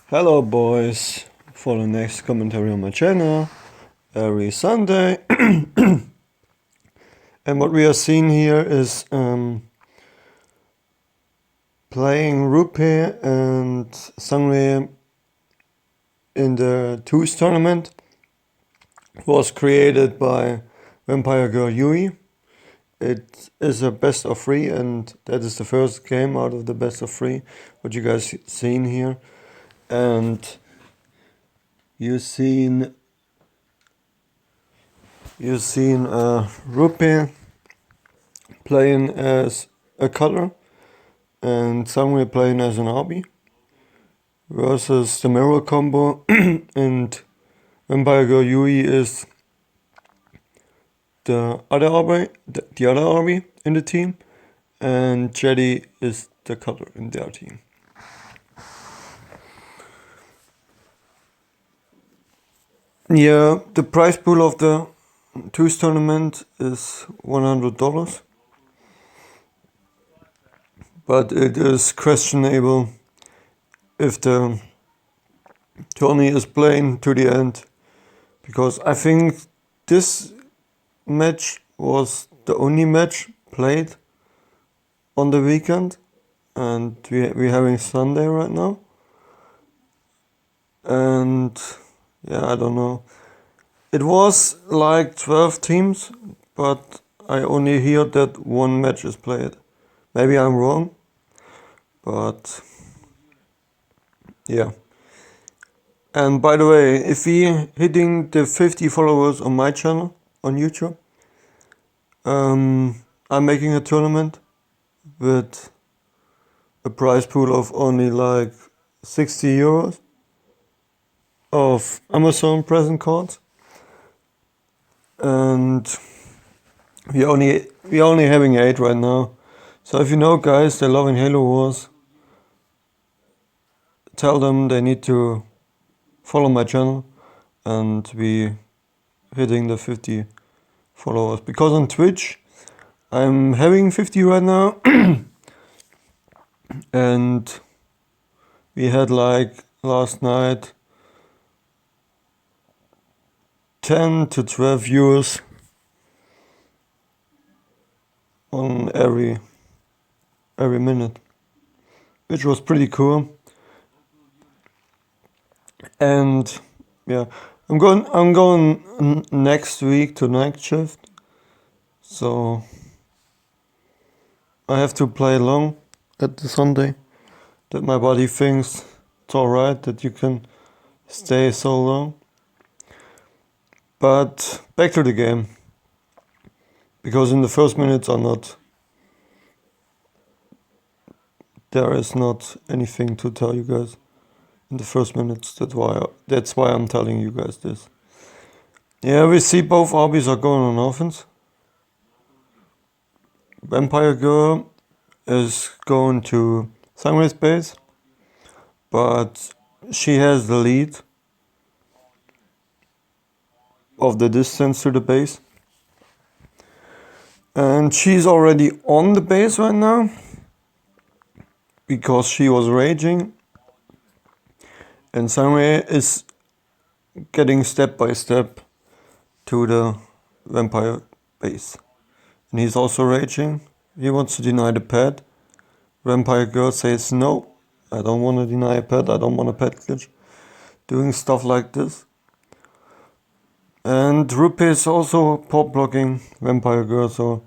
Hello boys, for the next commentary on my channel every Sunday. And what we are seeing here is playing Rupe and Sangre in the Twos tournament. Was created by Vampire Girl Yui. It is a best of 3 and that is the first game out of the best of 3 what you guys seen here. And you've seen Rupe playing as a color and Sangre playing as an RB versus the mirror combo and Vampire Girl Yui is the other RB in the team and Jetty is the color in their team. Yeah, the prize pool of the Twos tournament is $100. But it is questionable if the tourney is playing to the end, because I think this match was the only match played on the weekend, and we're having Sunday right now. And yeah, I don't know. It was like 12 teams, but I only hear that one match is played. Maybe I'm wrong, but yeah. And by the way, if we hitting the 50 followers on my channel on YouTube, I'm making a tournament with a prize pool of only like 60 euros of Amazon present cards, and we're only having 8 right now. So if you know guys they're loving Halo Wars, tell them they need to follow my channel and be hitting the 50 followers, because on Twitch I'm having 50 right now and we had like last night 10 to 12 viewers on every minute, which was pretty cool. And yeah, I'm going next week to night shift, so I have to play long at the Sunday, that my body thinks it's alright that you can stay so long. But back to the game, because in the first minutes there is not anything to tell you guys in the first minutes. That's why I'm telling you guys this. Yeah, we see both RBs are going on offense. Vampire Girl is going to Sangre's base, but she has the lead of the distance to the base. And she's already on the base right now, because she was raging. And Sangre is getting step by step to the vampire base. And he's also raging. He wants to deny the pet. Vampire Girl says no, I don't want to deny a pet, I don't want a pet glitch. Doing stuff like this. And Rupe is also pop blocking Vampire Girl, so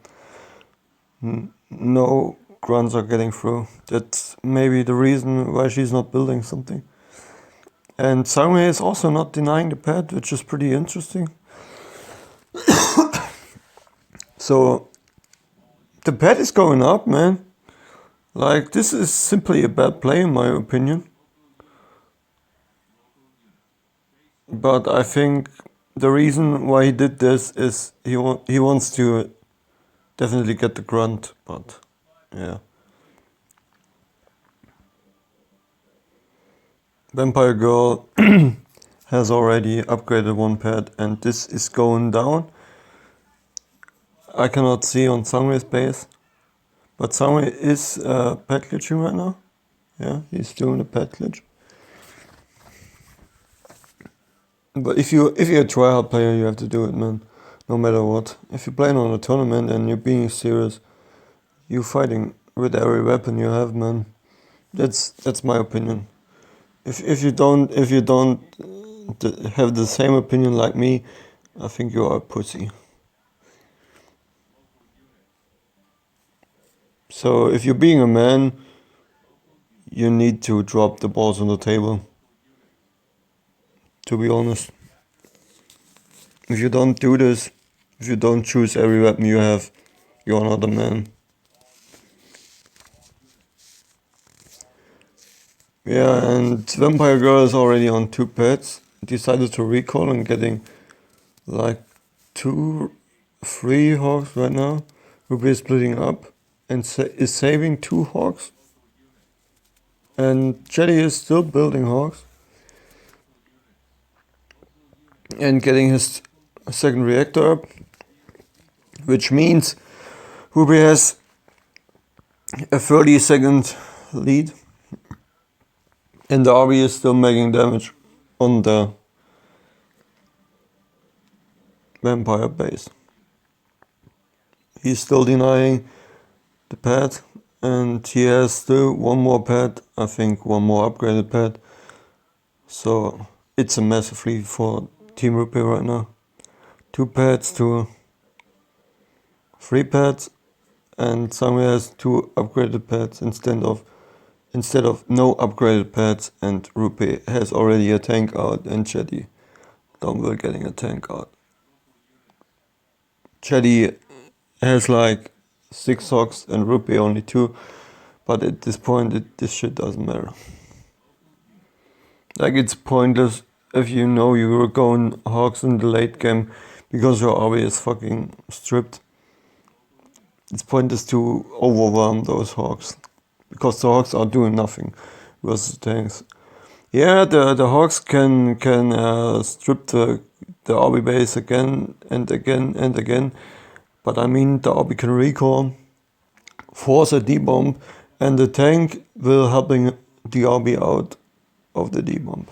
no grunts are getting through. That's maybe the reason why she's not building something. And Sangre is also not denying the pet, which is pretty interesting. So the pet is going up, man. Like, this is simply a bad play in my opinion. But I think the reason why he did this is he wants to definitely get the grunt, but yeah. Vampire Girl has already upgraded one pet and this is going down. I cannot see on Sangre's base, but Sangre is pet glitching right now. Yeah, he's doing a pet glitch. But if you're a tryhard player, you have to do it, man. No matter what. If you're playing on a tournament and you're being serious, you're fighting with every weapon you have, man. That's my opinion. If you don't have the same opinion like me, I think you are a pussy. So if you're being a man, you need to drop the balls on the table. To be honest, if you don't do this, if you don't choose every weapon you have, you're not a man. Yeah, and Vampire Girl is already on 2 pets. Decided to recall and getting like 3 hawks right now. Ruby is splitting up and is saving 2 hawks. And Jetty is still building hawks and getting his second reactor up, which means Ruby has a 30-second lead, and the RB is still making damage on the vampire base. He's still denying the pad, and he has still one more pad, I think one more upgraded pad. So it's a massive lead for Team Ruby right now. 2 pads to 3 pads, and Samuel has 2 upgraded pads instead of no upgraded pads, and Ruby has already a tank out and Chetty Dongle getting a tank out. Chetty has like 6 hawks and Ruby only 2, but at this point this shit doesn't matter. Like, it's pointless if you know you were going hawks in the late game because your RB is fucking stripped. It's pointless to overwhelm those hawks because the hawks are doing nothing versus tanks. Yeah, the hawks can strip the RB base again and again and again, but I mean the RB can recall, force a D-bomb, and the tank will helping the RB out of the D-bomb.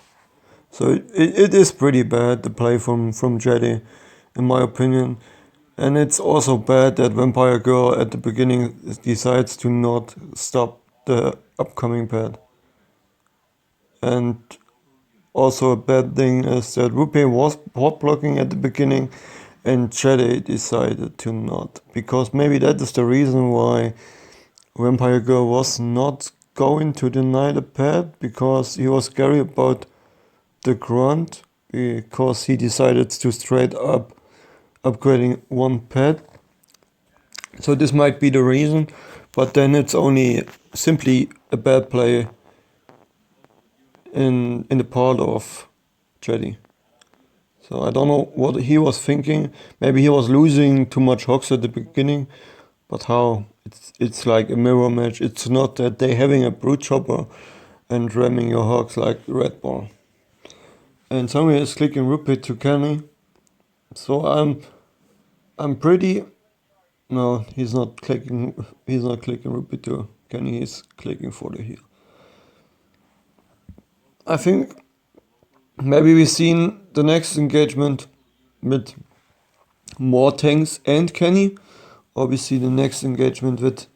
So it is pretty bad, the play from Jetty, in my opinion. And it's also bad that Vampire Girl at the beginning decides to not stop the upcoming pad. And also a bad thing is that Rupe was pop blocking at the beginning and Jetty decided to not. Because maybe that is the reason why Vampire Girl was not going to deny the pad, because he was scary about the grunt, because he decided to straight up upgrading 1 pad. So this might be the reason, but then it's only simply a bad play in the part of Jetty. So I don't know what he was thinking. Maybe he was losing too much hawks at the beginning, but how? It's like a mirror match. It's not that they having a brute chopper and ramming your hawks like Red Ball. And somebody is clicking Rupit to Kenny. So I'm pretty. No, he's not clicking Rupit to Kenny. He's clicking for the heal. I think maybe we've seen the next engagement with more tanks and Kenny, or we see the next engagement with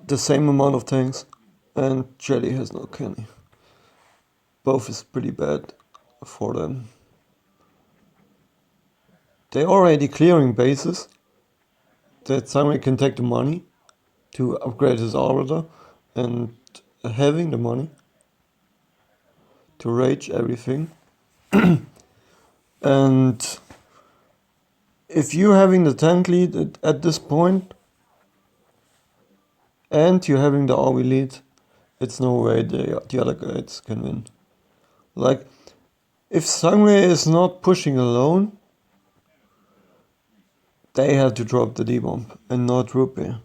the same amount of tanks and Jelly has no Kenny. Both is pretty bad for them. They're already clearing bases that Samuel can take the money to upgrade his arbiter, and having the money to rage everything. And if you're having the tank lead at this point and you're having the RB lead, it's no way the other guys can win. Like, if Sangre is not pushing alone, they have to drop the D-bomb and not Rupe.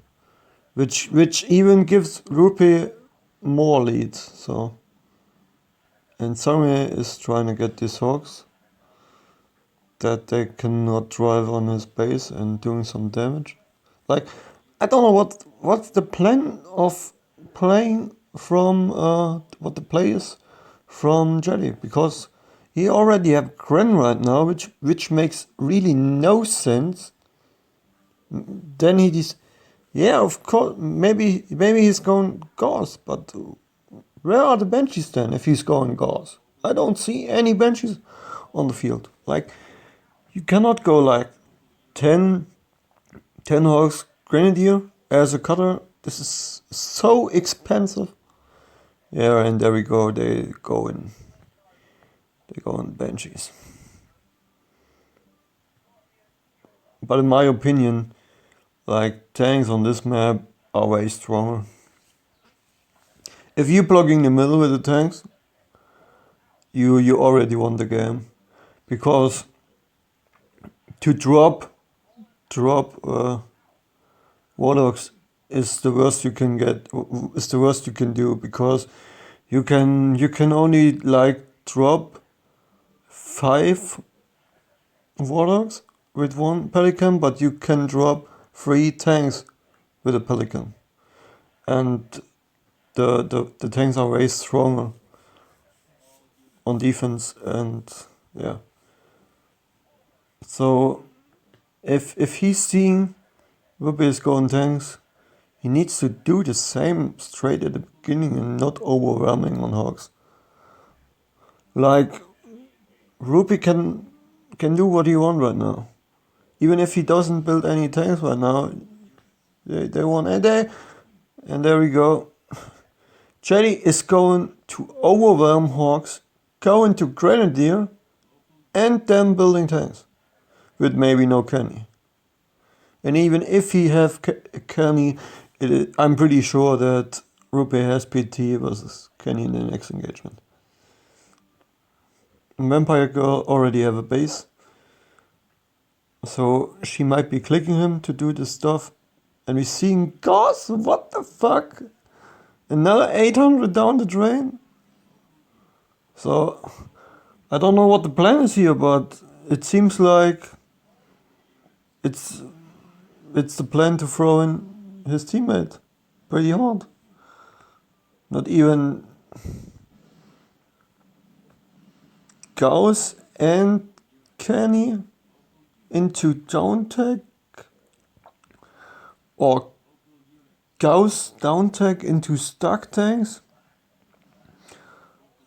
Which even gives Rupe more leads, so. And Sangre is trying to get these hawks that they cannot drive on his base and doing some damage. Like, I don't know what's the plan of playing from what the play is from Jelly, because He already have Gren right now, which makes really no sense. Then he just, yeah, of course, maybe he's going Gauss, but where are the benches then if he's going Gauss? I don't see any benches on the field. Like, you cannot go like 10 Hawks Grenadier as a cutter. This is so expensive. Yeah, and there we go. They go in benches. But in my opinion, like tanks on this map are way stronger. If you're plugging the middle with the tanks, you already won the game, because to drop warlocks is the worst you can get. Is the worst you can do, because you can only like drop 5 warlocks with 1 pelican, but you can drop 3 tanks with a pelican, and the tanks are way stronger on defense. And yeah, so if he's seeing Ruby is going tanks, he needs to do the same straight at the beginning and not overwhelming on Hawks. Like, Ruby can do what he wants right now. Even if he doesn't build any tanks right now, they won. And there we go. Jelly is going to overwhelm Hawks, going to Grenadier, and then building tanks. With maybe no Kenny. And even if he have Kenny, I'm pretty sure that Rupe has PT versus Kenny in the next engagement. Vampire Girl already have a base, so she might be clicking him to do this stuff. And we're seeing Gauss, what the fuck? Another 800 down the drain? So, I don't know what the plan is here, but it seems like it's the plan to throw in his teammate pretty hard. Not even Gauss and Kenny into down tech, or Gauss down tech into stuck tanks.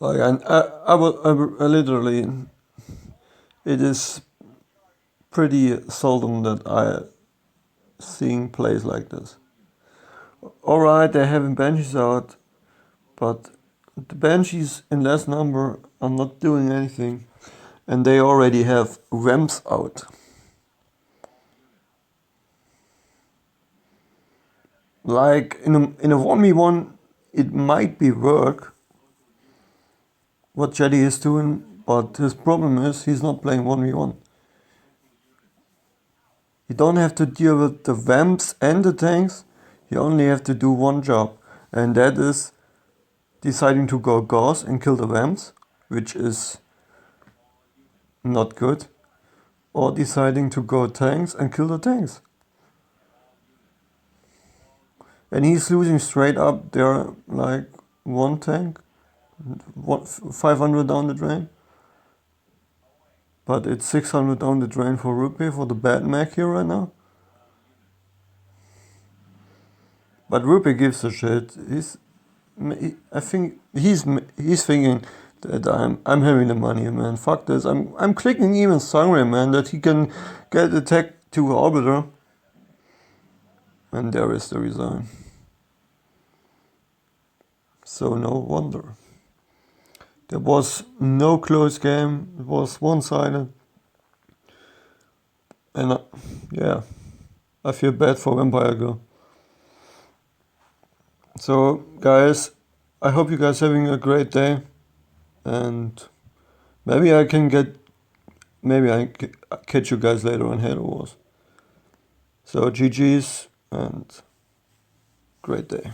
Like, I literally, it is pretty seldom that I seeing plays like this. Alright, they're having benches out, but the benches in less number are not doing anything, and they already have ramps out. Like in a 1v1, it might be work what Jetty is doing, but his problem is he's not playing 1v1. You don't have to deal with the vamps and the tanks, you only have to do one job, and that is deciding to go Gauss and kill the vamps, which is not good, or deciding to go tanks and kill the tanks. And he's losing straight up there, like 1 tank, 500 down the drain. But it's 600 down the drain for Rupe for the bad mech here right now. But Rupe gives a shit. I think he's thinking that I'm having the money, man. Fuck this. I'm clicking even Sangre, man, that he can get attacked to Orbiter. And there is the resign. So no wonder. There was no close game. It was one-sided. And yeah, I feel bad for Vampire Girl. So guys, I hope you guys having a great day. And maybe I catch you guys later on Halo Wars. So GG's and great day.